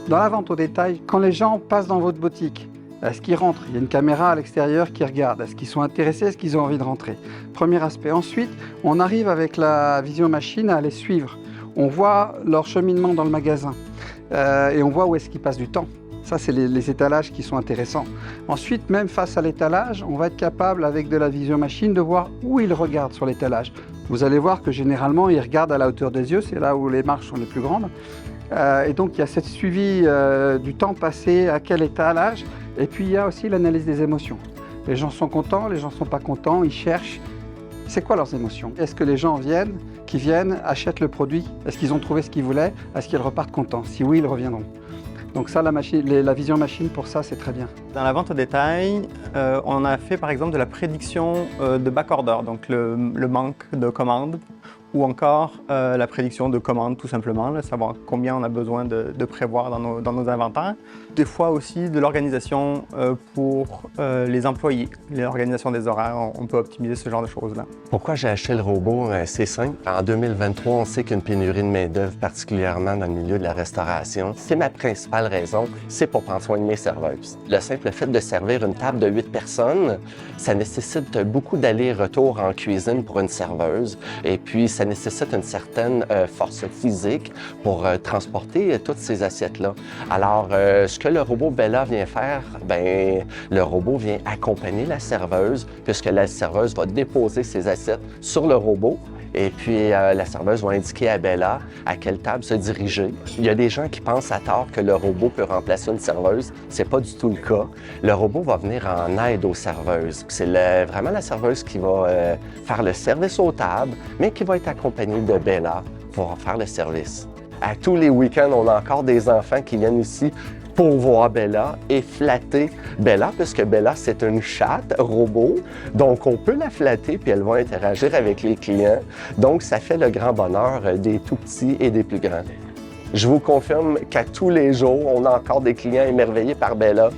Dans la vente au détail, quand les gens passent dans votre boutique, est-ce qu'ils rentrent? Il y a une caméra à l'extérieur qui regarde. Est-ce qu'ils sont intéressés? Est-ce qu'ils ont envie de rentrer? Premier aspect. Ensuite, on arrive avec la vision machine à les suivre. On voit leur cheminement dans le magasin et on voit où est-ce qu'ils passent du temps. Ça, c'est les étalages qui sont intéressants. Ensuite, même face à l'étalage, on va être capable, avec de la vision machine, de voir où ils regardent sur l'étalage. Vous allez voir que généralement, ils regardent à la hauteur des yeux, c'est là où les marches sont les plus grandes. Et donc, il y a cette suivi du temps passé, à quel étalage. Et puis, il y a aussi l'analyse des émotions. Les gens sont contents, les gens ne sont pas contents, ils cherchent. C'est quoi leurs émotions? Est-ce que les gens qui viennent, achètent le produit? Est-ce qu'ils ont trouvé ce qu'ils voulaient? Est-ce qu'ils repartent contents? Si oui, ils reviendront. Donc ça, la vision machine, pour ça, c'est très bien. Dans la vente au détail, on a fait par exemple de la prédiction de backorder, donc le manque de commandes, ou encore la prédiction de commandes tout simplement, là, savoir combien on a besoin de prévoir dans nos inventaires. Des fois aussi de l'organisation pour les employés, l'organisation des horaires, on peut optimiser ce genre de choses-là. Pourquoi j'ai acheté le robot? C'est simple. En 2023, on sait qu'il y a une pénurie de main-d'œuvre, particulièrement dans le milieu de la restauration. C'est ma principale raison, c'est pour prendre soin de mes serveuses. Le simple fait de servir une table de 8 personnes, ça nécessite beaucoup d'allers-retours en cuisine pour une serveuse. Et puis, ça nécessite une certaine force physique pour transporter toutes ces assiettes-là. Alors, ce que le robot Bella vient faire, bien, le robot vient accompagner la serveuse, puisque la serveuse va déposer ses assiettes sur le robot. Et puis, la serveuse va indiquer à Bella à quelle table se diriger. Il y a des gens qui pensent à tort que le robot peut remplacer une serveuse. C'est pas du tout le cas. Le robot va venir en aide aux serveuses. C'est vraiment la serveuse qui va faire le service aux tables, mais qui va être accompagnée de Bella pour faire le service. À tous les week-ends, on a encore des enfants qui viennent ici pour voir Bella et flatter Bella, puisque Bella, c'est une chatte robot, donc on peut la flatter puis elle va interagir avec les clients. Donc, ça fait le grand bonheur des tout-petits et des plus grands. Je vous confirme qu'à tous les jours, on a encore des clients émerveillés par Bella.